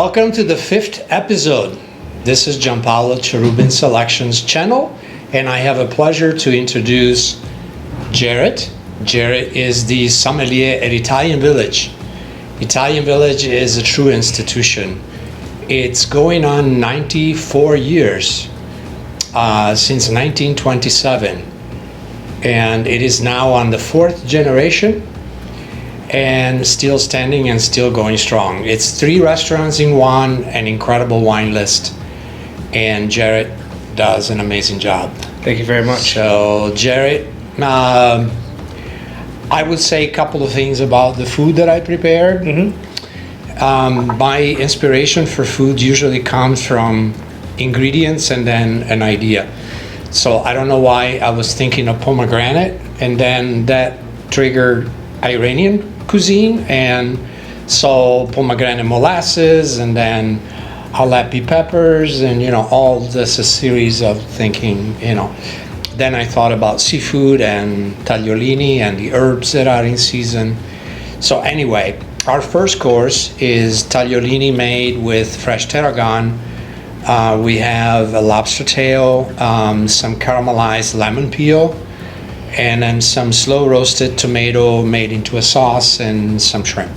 Welcome to the 5th episode. This is Gianpaolo Cherubin Selections channel, and I have a pleasure to introduce Jared. Jared is the sommelier at Italian Village. Italian Village is a true institution. It's going on 94 years since 1927, and it is now on the 4th generation and still standing and still going strong. It's 3 restaurants in one, an incredible wine list, and Jared does an amazing job. Thank you very much. So Jared, I would say a couple of things about the food that I prepared. My inspiration for food usually comes from ingredients and then an idea. So I don't know why I was thinking of pomegranate, and then that triggered Iranian cuisine, and so pomegranate molasses, and then jalapeño peppers, and all this a series of thinking. Then I thought about seafood and tagliolini and the herbs that are in season. So anyway, our first course is tagliolini made with fresh tarragon. We have a lobster tail, some caramelized lemon peel, and then some slow roasted tomato made into a sauce, and some shrimp.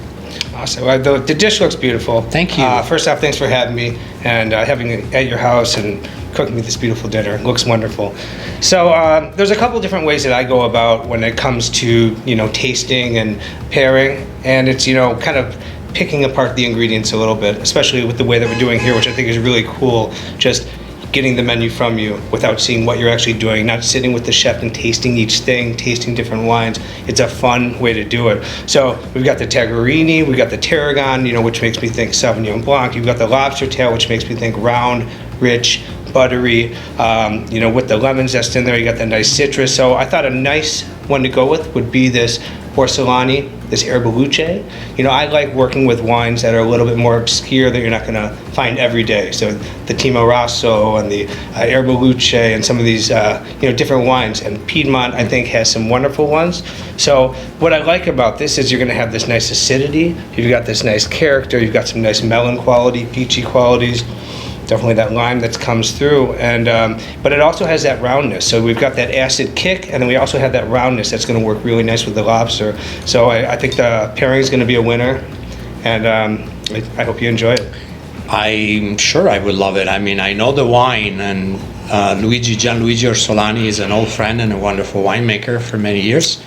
Awesome. Well, the dish looks beautiful. Thank you. First off, thanks for having me and having it at your house and cooking me this beautiful dinner. It looks wonderful. So there's a couple different ways that I go about when it comes to tasting and pairing, and it's kind of picking apart the ingredients a little bit, especially with the way that we're doing here, which I think is really cool. Just getting the menu from you without seeing what you're actually doing, not sitting with the chef and tasting each thing, tasting different wines. It's a fun way to do it. So we've got the tagliolini, we've got the tarragon, which makes me think Sauvignon Blanc. You've got the lobster tail, which makes me think round, rich, buttery. With the lemon zest in there, you got the nice citrus. So I thought a nice one to go with would be this Orsolani, this Erbaluce. I like working with wines that are a little bit more obscure that you're not going to find every day. So the Timorasso and the Erbaluce and some of these different wines. And Piedmont, I think, has some wonderful ones. So what I like about this is you're going to have this nice acidity. You've got this nice character. You've got some nice melon quality, peachy qualities. Definitely that lime that comes through, and but it also has that roundness. So we've got that acid kick, and then we also have that roundness that's going to work really nice with the lobster. So I think the pairing is going to be a winner, and I hope you enjoy it. I'm sure I would love it. I mean, I know the wine, and Gianluigi Orsolani is an old friend and a wonderful winemaker for many years.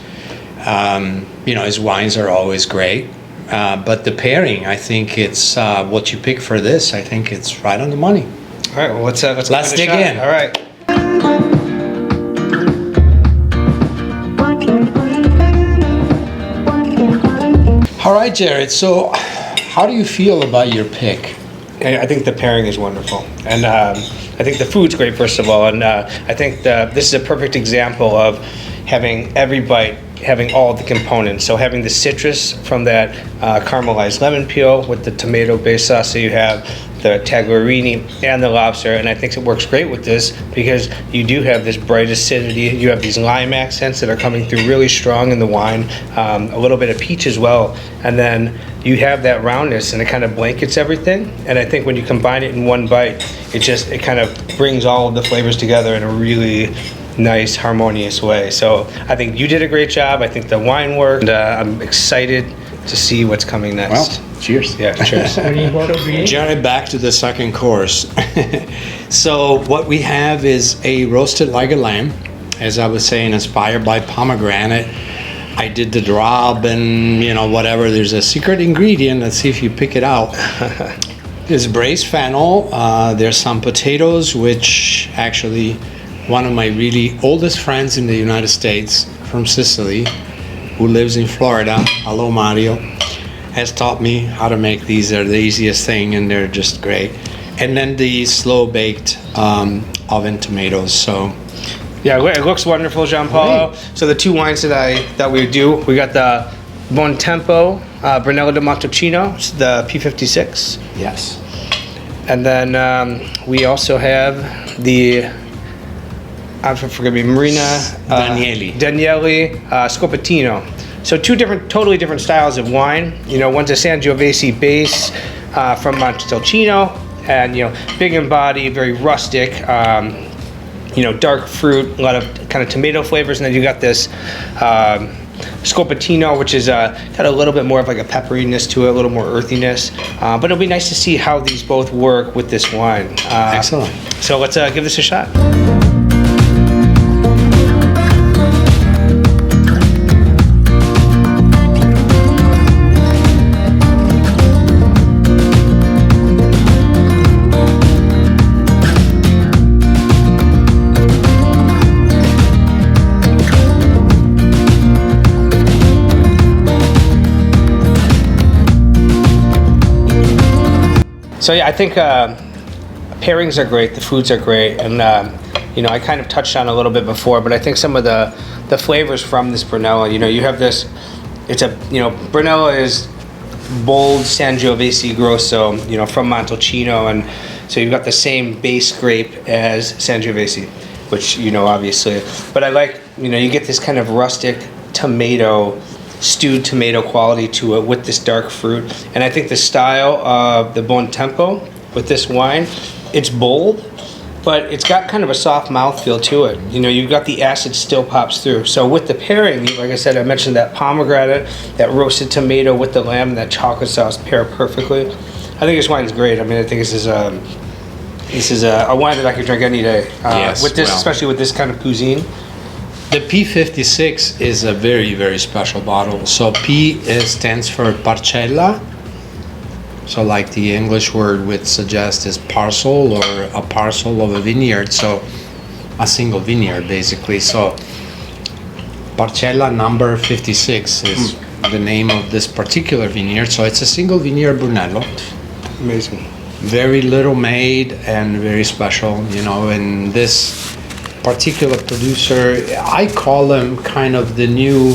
His wines are always great. But the pairing, I think it's what you pick for this. I think it's right on the money. All right, well, let's dig in. All right. All right, Jared. So, how do you feel about your pick? I think the pairing is wonderful, and I think the food's great, first of all, and I think this is a perfect example of having every bite having all the components. So having the citrus from that caramelized lemon peel with the tomato-based sauce, so you have the tagliolini and the lobster, and I think it works great with this because you do have this bright acidity. You have these lime accents that are coming through really strong in the wine, a little bit of peach as well, and then you have that roundness, and it kind of blankets everything. And I think when you combine it in one bite, it kind of brings all of the flavors together in a really nice, harmonious way. So I think you did a great job. I think the wine worked, and I'm excited to see what's coming next. Well, cheers. Yeah, cheers. Jared, back to the second course. So what we have is a roasted like a lamb, as I was saying, inspired by pomegranate. I did the drop and whatever. There's a secret ingredient. Let's see if you pick it out. There's braised fennel. There's some potatoes, which actually one of my really oldest friends in the United States from Sicily, who lives in Florida, hello Mario, has taught me how to make these. They're the easiest thing, and they're just great. And then the slow baked oven tomatoes. So yeah, it looks wonderful, Gianpaolo. Great. So the two wines that we do, we got the Buon Tempo Brunello di Montalcino, the P56. Yes. And then we also have the forgive me, Marina Daniele Scopatino. So two totally different styles of wine. One's a Sangiovese base, from Montalcino, and big in body, very rustic. Dark fruit, a lot of kind of tomato flavors, and then you got this Scopatino, which is got a little bit more of like a pepperiness to it, a little more earthiness. But it'll be nice to see how these both work with this wine. Excellent. So let's give this a shot. So yeah, I think pairings are great, the foods are great, and I kind of touched on a little bit before, but I think some of the flavors from this Brunello, you have this, Brunello is bold Sangiovese Grosso, from Montalcino, and so you've got the same base grape as Sangiovese, which, obviously, but I like, you get this kind of rustic stewed tomato quality to it with this dark fruit. And I think the style of the Buon Tempo with this wine, it's bold, but it's got kind of a soft mouthfeel to it. You've got the acid still pops through. So with the pairing, like I said, I mentioned that pomegranate, that roasted tomato with the lamb, and that chocolate sauce pair perfectly. I think this wine's great. I mean, I think this is a wine that I could drink any day. Yes, with this, especially with this kind of cuisine. The P56 is a very, very special bottle. So P stands for parcella. So like the English word would suggest is parcel, or a parcel of a vineyard. So a single vineyard, basically. So parcella number 56 is the name of this particular vineyard. So it's a single vineyard Brunello. Amazing. Very little made and very special, and this particular producer, I call him kind of the new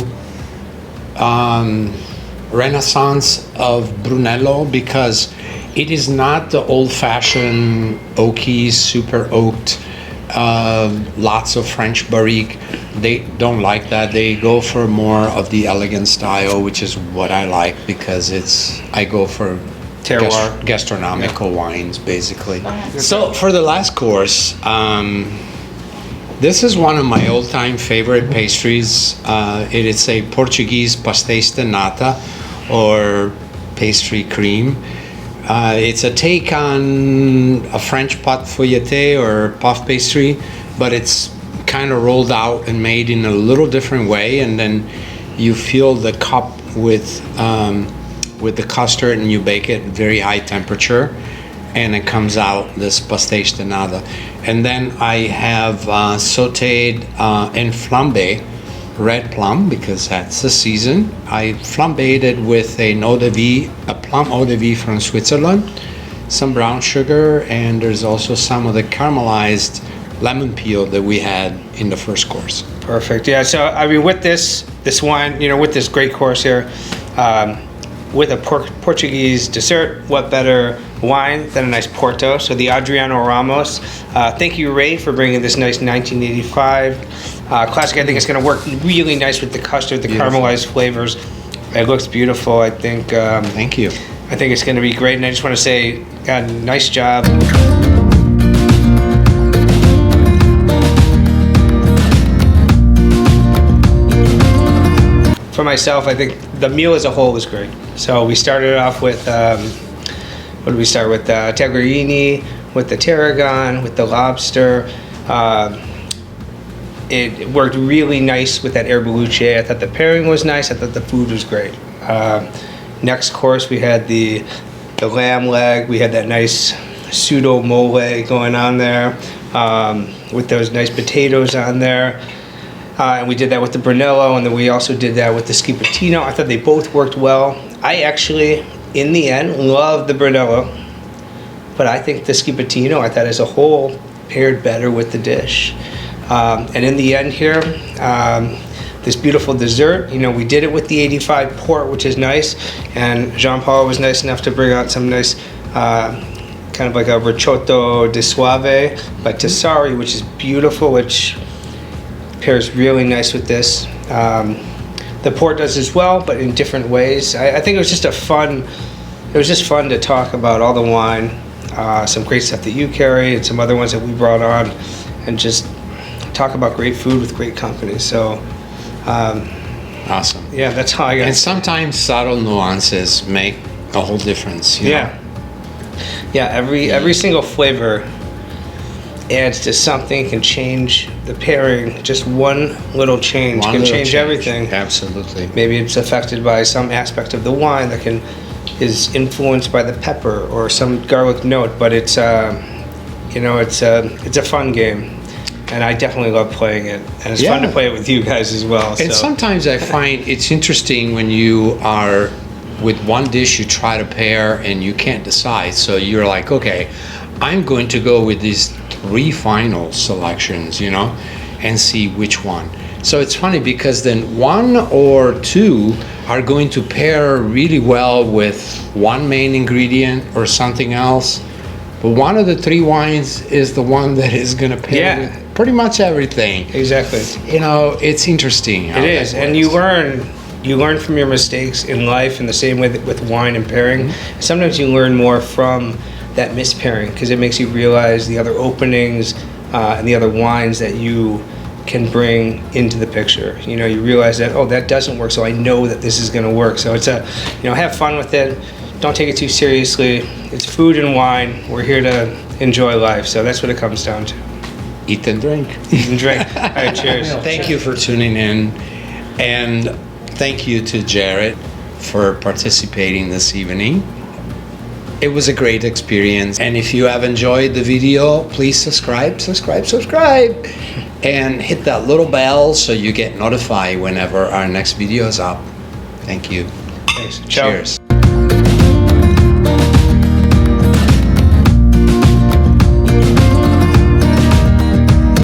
renaissance of Brunello, because it is not the old-fashioned oaky, super oaked, lots of French barrique. They don't like that. They go for more of the elegant style, which is what I like, because I go for terroir, gastronomical wines, basically. So for the last course, this is one of my all-time favorite pastries. It is a Portuguese Pasteis de nata, or pastry cream. It's a take on a French pâte feuilletée or puff pastry, but it's kind of rolled out and made in a little different way, and then you fill the cup with the custard, and you bake it at very high temperature, and it comes out this Pasteis de nata. And then I have sauteed and flambé red plum, because that's the season. I flambéed it with a plum eau de vie from Switzerland, some brown sugar, and there's also some of the caramelized lemon peel that we had in the first course. Perfect. Yeah. So I mean, with this wine, with this great course here, with a Portuguese dessert, what better wine than a nice Porto? So the Adriano Ramos. Thank you, Ray, for bringing this nice 1985 classic. I think it's going to work really nice with the custard, the caramelized flavors. It looks beautiful. I think. Thank you. I think it's going to be great, and I just want to say, nice job. For myself, I think the meal as a whole was great. So we started off with, what did we start with? Tagliolini, with the tarragon, with the lobster. It worked really nice with that erbeluce. I thought the pairing was nice. I thought the food was great. Next course, we had the lamb leg. We had that nice pseudo mole going on there, with those nice potatoes on there. And we did that with the Brunello, and then we also did that with the Scopatino. I thought they both worked well. I actually, in the end, loved the Brunello, but I think the Scopatino, I thought as a whole, paired better with the dish. And in the end here, this beautiful dessert, we did it with the 85 port, which is nice, and Jean-Paul was nice enough to bring out some nice, kind of like a Ricciotto di Soave by Tessari, which is beautiful, which pairs really nice with this. The port does as well, but in different ways. I think it was just a fun it was just fun to talk about all the wine, some great stuff that you carry, and some other ones that we brought on, and just talk about great food with great company. So, Awesome. yeah, that's how I got. And sometimes subtle nuances make a whole difference. You know? Yeah. Every single flavor adds to something, can change the pairing. Just one little change One can little change everything. Absolutely. Maybe it's affected by some aspect of the wine that is influenced by the pepper or some garlic note. But it's it's a fun game, and I definitely love playing it. And it's fun to play it with you guys as well. And sometimes I find it's interesting when you are with one dish you try to pair and you can't decide. So you're like, okay, I'm going to go with these 3 final selections, and see which one. So it's funny because then 1 or 2 are going to pair really well with one main ingredient or something else. But one of the 3 wines is the one that is going to pair with pretty much everything. Exactly. It's interesting. It is, and you learn from your mistakes in life in the same way that with wine and pairing. Mm-hmm. Sometimes you learn more from that mispairing because it makes you realize the other openings and the other wines that you can bring into the picture. You realize that, that doesn't work, so I know that this is going to work. So it's have fun with it. Don't take it too seriously. It's food and wine. We're here to enjoy life, so that's what it comes down to. Eat and drink. Eat and drink. All right, cheers. Thank you for tuning in, and thank you to Jared for participating this evening. It was a great experience, and if you have enjoyed the video, please subscribe, and hit that little bell so you get notified whenever our next video is up. Thank you. Thanks. Ciao. Cheers.